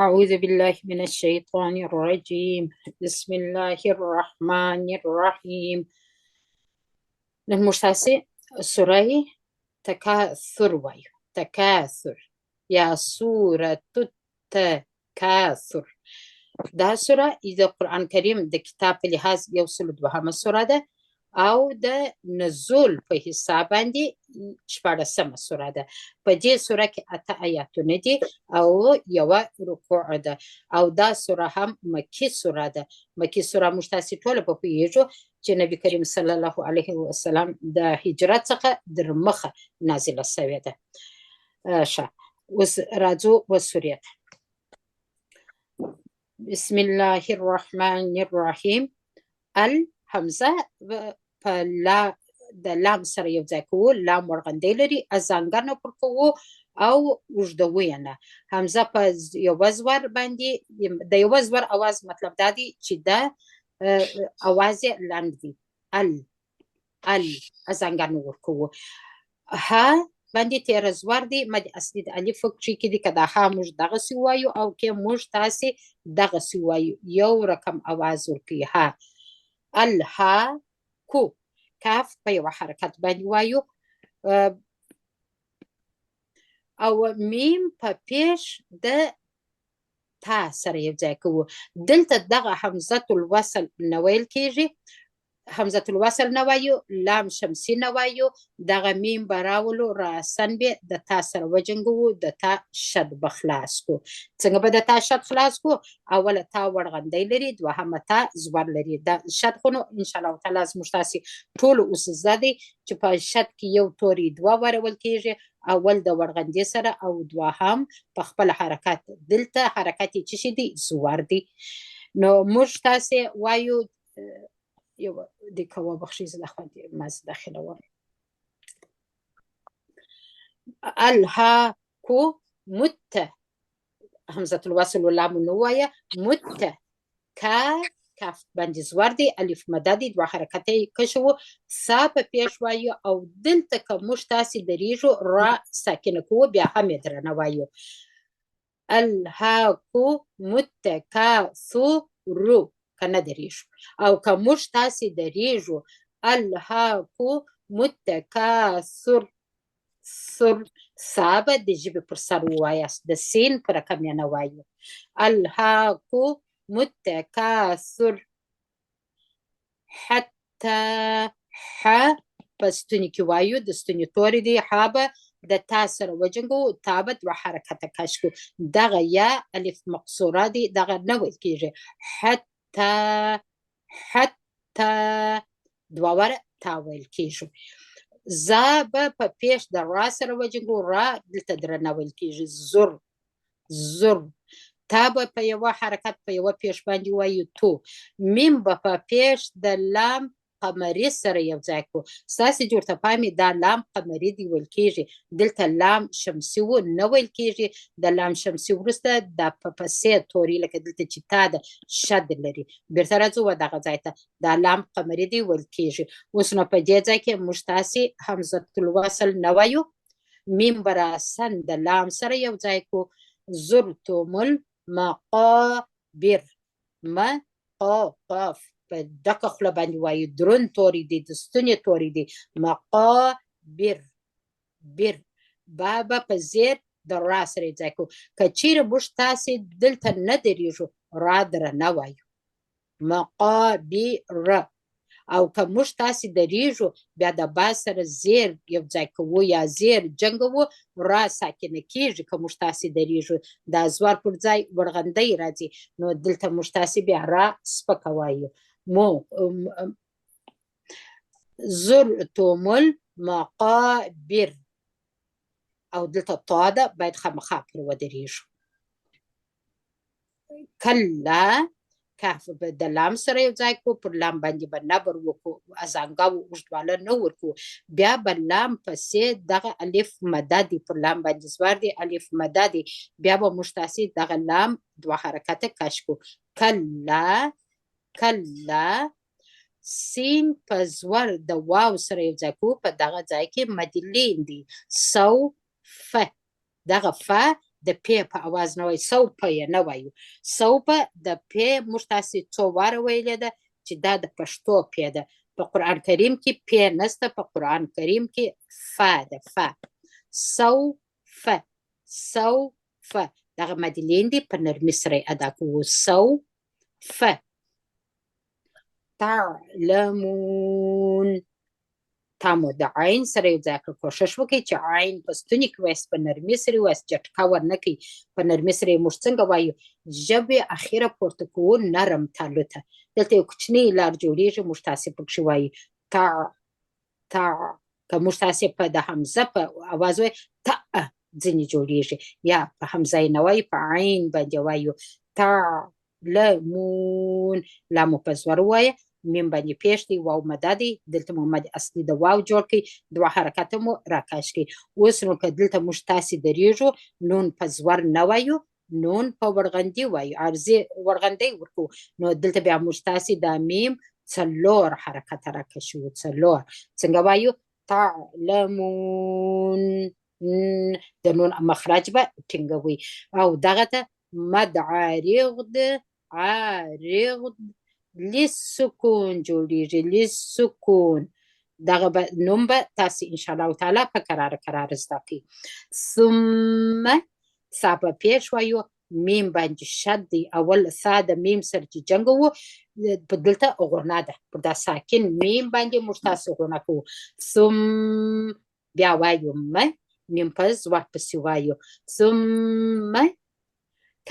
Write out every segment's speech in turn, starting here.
أعوذ بالله من الشيطان الرجيم. بسم الله الرحمن الرحيم. المشتاسي سورة تكاثر تكاثر يا سورة التكاثر. دا سورة إذا القرآن الكريم دا كتاب لهاز يوصل دوهم السورة ده او د نزول په حساب باندې شپاړسمه سوره ده. په دې سوره کې 8 آیاتونه دي او یو رکوع ده او دا سوره هم مکی سوره ده. مکی سوره موږ تاسو ټول په پیژو چې نبی کریم صلی الله علیه وسلم د هجرت څخه در مخه نازله شوې ده. اوس راځو وسوره. بسم الله الرحمن الرحیم. الحمزه په لا د لام سره یو ځای کوو، لام ورغندې لري، ازانګانه پر کوو او اوږدوو یې نه. حمزه په یوه زور باندې د یوه زور اواز مطلب دا دی چې د اواز یې لنډ وي. ال ازانګانه ورکوو. ها باندې تیره زور دی، مد اصلي د الف کښې کې دي. که دا ها موږ دغسې ووایو او که موږ تاسې دغسې ووایو یو رقم اواز ورکوي. ها الها کو. کاف په یوه حرکت باندې وایو او میم په پیش د تا سره یو ځای کوو. دلته دغه حمزه الوصل نه ویل کېږي، حمزه الوصل نه وایو، لام شمسي نه وایو، دغه میم به راولو راسن به د تا سره وجنګوو، د تا شد به خلاص کو. څنګه به د تا شد خلاص کو؟ اوله تا ورغندی لري، دوهمه تا زور لري. دا شد خو نو انشاءالله تعالی زموږ تاسې ټولو اوس زده دی چې په شد کې یو توری دوه ورول کېږي، اول د ورغندې سره او دوهم په خپل حرکت. دلته حرکت یې څه شی دی؟ زور دی. نو موږ تاسې وایو یو د کوه بخشي زه د خوندې مز داخله وم. الها کو مت همزه الوصل ولام نو وایه. مت کا کاف باندې زور دی، الف مده دی، دوه حرکت یې کشو، سا په پیش وایو او دلته که موږ تاسې دریږو را ساکنه کوو بیا هم یې درنه وایو. الهاکو متکاثرو که نه دریږو، او که موږ تاسې دریږو الهاکو متکاثر سر سا به د ژبې پر سر ووایاست، د سین په رقم یې نه وایو. الهاکو متکاثر حتی ح په ستوني کې وایو، د ستوني توری دی. ح به د تا سره وجنګو، تا به دوه حرکته کش کو. دغه یا الف مقصوره دی، دغه نه ویل کېږي. حتی دوه وره تا ویل کېږي. زا به په پیش د را سره وجنګو، را دلته درنه ویل کېږي. زر تا به په یوه حرکت په یوه پیش باندې وایو تو. میم به په پیش د لام قمري سره یو ځای کو. ستاسې جوړته پامې دا لام قمري دی ویل کېږي، دلته لام شمسي و نه ویل کېږي. د لام شمسي وروسته دا په پسې توري لکه دلته چې تا د شد لري. بیرته راځو دغه ځای ته، دا لام قمري دی ویل کېږي. اوس نو په دې ځای کې موږ تاسې حمزه الوصل نه وایو، میم به راسن د لام سره یو ځای کو. زرتم المقابر قاف په ډکه خوله باندې وایو، دروند توری دی، د ستوني توری دی. مقابر با به په زیر د را سره یې ځای کو. که چیرې موږ تاسې دلته نه درېږو را درنه وایو مقابر، او که موږ تاسې درېږو بیا د با سره زیر یو ځای کوو یا زیر جنګوو، را ساکنه کېږي. که موږ تاسې درېږو دا زور پر ځای ورغندی راځي، نو دلته موږ تاسې بیا را سپکه وایو. زرتم المقابر او دلته طا ده، باید خامخا پر ودرېږو. کله کاف به د لام سره یو ځای کو، پر لام باندې به نبر وکړو، ازانګه و اوږدواله نه ورکو. بیا به لام پسې دغه الف مده دی، پر لام باندې زور دی، الف مده دی. بیا به موږ تاسې دغه لام دوه حرکته کش کو. کله سین په زور د واو سره یو ځای کو، په دغه ځای کې مد لین دی. سوف دغه ف د پی په اواز نه وایي، سوپه یې نه وایو. سوپه د پی موږ تاسې څو واره ویلې ده چې دا د پښتو پی ده. په قرآن کریم کې پی نسته، په قرآن کریم کې فا ده، فا. سوفه، سوفه، دغه مدې لیندې په نرمي سره یې ادا کوو. سوفه تعلمون. تا مو د عین سره یو ځای کړه. کوشش وکړئ چې عین په ستوني کې وایاست، په نرمي سره یې وایاست، جټکه ورنه کړئ. په نرمي سره یې موږ څنګه وایو؟ ژبې اخیره پورته کوو نرم تالو ته. دلته یو کوچنی لار جوړېږي، موږ تاسې پکښې وایو تا تا. که موږ تاسې په د حمزه په اواز وایو تا ځینې جوړېږي، یا په حمزه یې نه وایو، په عین باندې وایو تعلمون. لامو په زور ووایه، میم باندې پیش دی، واو مده دی. دلته مو مد اصلي د واو جوړ کړئ، دوه حرکته مو راکش کړئ. اوس نو که دلته موږ تاسې درېږو، نون په زور نه وایو، نون په ورغندي وایو، عرضي ورغندی ورکو. نو دلته بیا موږ تاسې دا میم څلور حرکته راکشو، څلور. څنګه وایو؟ تعلمون. د نون مخرج به ټینګوي. او دغه ته مد عارض ده، عارض لسکون جوړیږي، لسکون. دغه نوم به تاسې انشاءالله تعالی په کراره کراره زده کړئ. ثم سا په پیش وایو، میم باندې شد دی. اول سا د میم سره چې جنګ وو، په دلته غنه ده، پر دا ساکن میم باندې موږ تاسې غنه کوو. ثم بیا وایو میم په زور پسې وایو. ثم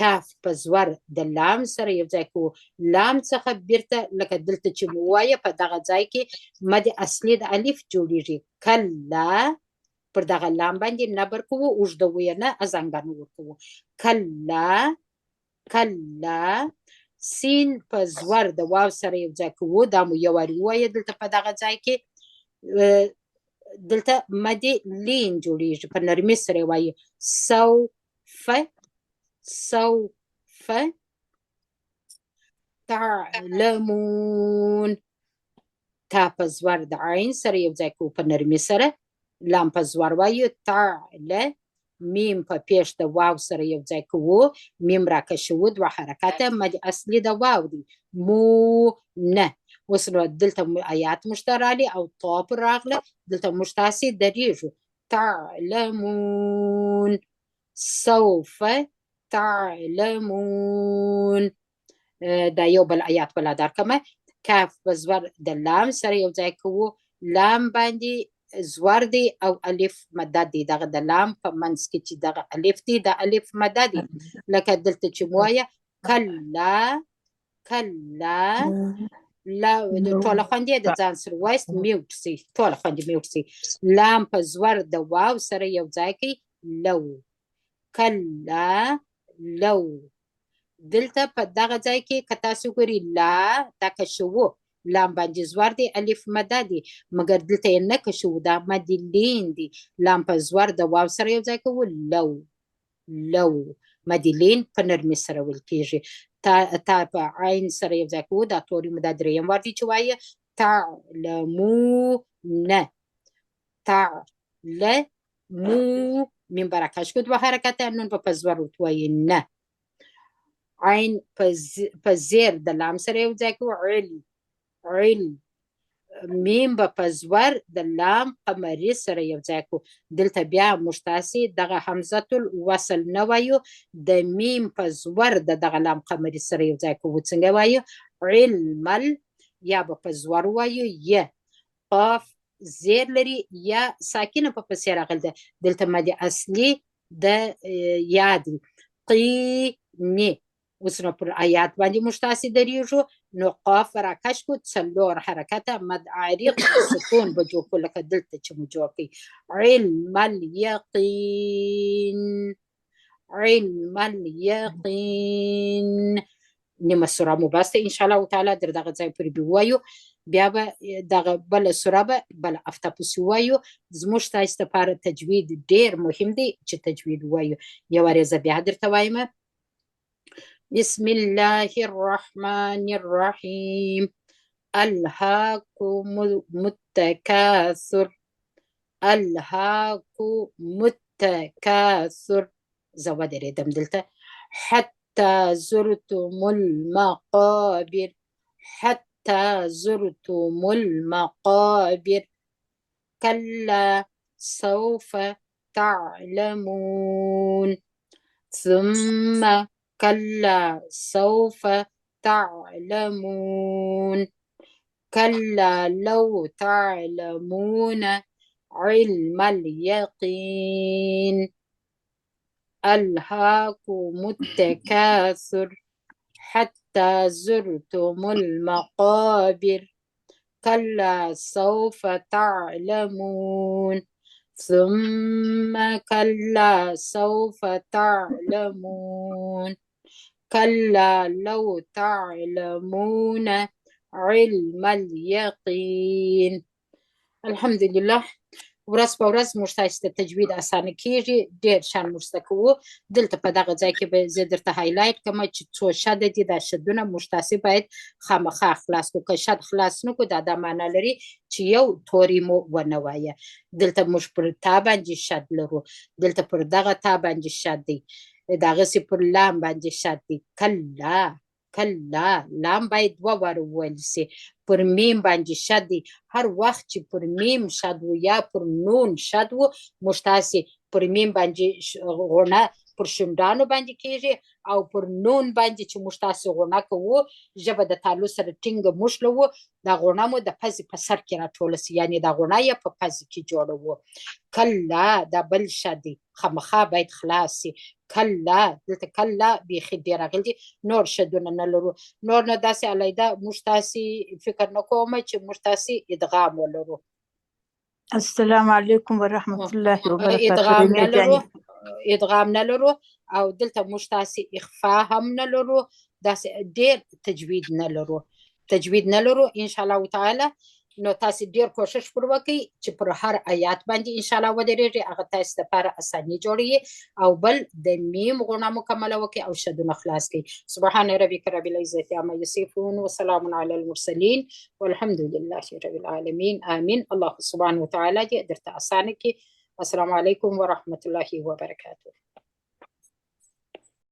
کاف په زور د لام سره یو ځای کوو. لام څخه بیرته لکه دلته چې مو وایه، په دغه ځای کې مد اصلي د الف جوړیږي. کلا پر دغه لام باندې نبر کوو، اوږدوو یې نه، ازنګانو ورکوو. کلا، کلا. سین په زور د واو سره یو ځای کوو. دا مو یو وارې ووایه دلته په دغه ځای کې. دلته مد لین جوړیږي، په نرمي سره یې وایي. سوفه، سوف تعلمون. تا په زور د عین سره یو ځای کوو، په نرمي سره. لام په زور وایو. تعله، میم په پیش د واو سره یو ځای کوو، میم راکشوو، دوه حرکته، مد اصلي د واو دی. مو نه. اوس نو دلته آیات موږ ته راغلي او طاپ راغله، دلته موږ تاسې درېږو. تعلمون، سوف تعلمون. دا یو بل آیات بلا درکمه. کاف په زور د لام سره یو ځای کوو، لام باندې زور دی او الف مده دی. دغه د لام په منځ کې چې دغه الف دی، د الف مده دی. لکه دلته چې مو وایه کلا، کلا. لا ټوله خوندې د ځان سره وایست، میوټ سي، ټوله خوندې میوټ سي. لام په زور د واو سره یو ځای کوي. لو، کلا لو. دلته په دغه ځای کې که تاسو ګورئ لا دا کشوو، لام باندې زور دی، الف مده دی، مګر دلته یې نه کشوو، دا مد لین دی. لام په زور د واو سره یو ځای کوو. لو، لو. مد لین په نرمي سره ویل کېږي. تا په عین سره یو ځای کوو، دا توري مو دا درېیم وار دی چې وایه. تعلمون، تعلمو. میم به راکش کړو، دوه حرکته. نون به په زور ورته وایي نه. عین په زیر د لام سره یو ځای کوو. عل، عل. میم به په زور د لام قمري سره یو ځای کوو. دلته بیا موږ تاسې دغه حمزة الوصل نه وایو، د میم په زور د دغه لام قمري سره یو ځای کوو. څنګه وایو؟ علمل. یا به په زور وایو ی. قاف زیر لري، یا ساکنه په پسې راغلی ده. دلته مد اصلي د یا دی. قینې. اوس نو پر آیات باندې موږ تاسې درېږو، نو قاف راکش کړو، څلور حرکته، مد عارض سکون به جوړ کړو، لکه دلته چې مو جوړ کړئ. علم الیقین، علم الیقین. نیمه سوره مو بسته انشاءالله تعالی، در دغه ځای پورې به ووایو. بیا به دغه بله سوره به بله هفته پسې ووایو. زموږ ستاسې دپاره تجوید ډېر مهم دی چې تجوید ووایو. یو وارې زه بیا درته وایم. بسم الله الرحمن الرحیم. الهاکم التکاثر، الهاکم التکاثر. زه ودرېدم دلته. حتى زرتم المقابر، حتى زرتم المقابر، كلا سوف تعلمون، ثم كلا سوف تعلمون، كلا لو تعلمون علم اليقين، ألهاكم التكاثر حتى زرتم المقابر، كلا سوف تعلمون، ثم كلا سوف تعلمون، كلا لو تعلمون علم اليقين. الحمد لله. ورځ په ورځ موږ تاسو ته تجوید اسانه کیږي، ډیر شان موږ زده کوو. دلته په دغه ځای کې به زه درته هایلایټ کوم چې څو شد دي. دا شدونه موږ تاسو باید خامخا خلاص کړو، که شد خلاص نه کړو دا معنا لري چې یو توري مو ونه وایه. دلته موږ پر تا باندې شد لرو، دلته پر دغه تا باندې شد دی، دغسې پر لام باندې شد دی. کلا کلا لام باید دوه واره وویل سي. پر میم باندې شد دی. هر وخت چې پر میم شد و یا پر نون شد و، موږ تاسې پر میم باندې غونه پر شونډانو باندې کیږي، او پر نون باندې چې موږ تاسې غونه کوو، ژبه د تالو سره ټینګه موښلوو، دا غونه مو د پزې په سر کې راټوله سي، یعنې دا غونه یې په پزې کې جوړوو. کلا دا بل شد دی، خامخا باید خلاص سي. کلا دلته کلا بیخي ډېر راغلي دي، نور شدونه نه لرو. نور نه داسې علیحده موږ تاسې فکر نه کوم چې موږ تاسې ادغام ولرو. السلام علیکم ورحمت الله وبرکاته. ادغام نه لرو، او دلته موږ تاسې اخفا هم نه لرو، داسې ډېر تجوید نه لرو، تجوید نه لرو ان شاء الله تعالی. نو تاسې ډېر کوشش پر وکړئ چې پر هر آیات باندې ان شاء الله ودرېږئ، هغه تاسې دپاره اساني جوړوي. او بل د میم غونه مکمله وکړئ او شدونه خلاص کړئ. سبحان ربک رب العزة عما یصفون وسلام علی المرسلین والحمد لله رب العالمین. آمین. الله سبحانه وتعالی دې درته اسانه کړي. السلام علیکم ورحمة الله وبرکاته.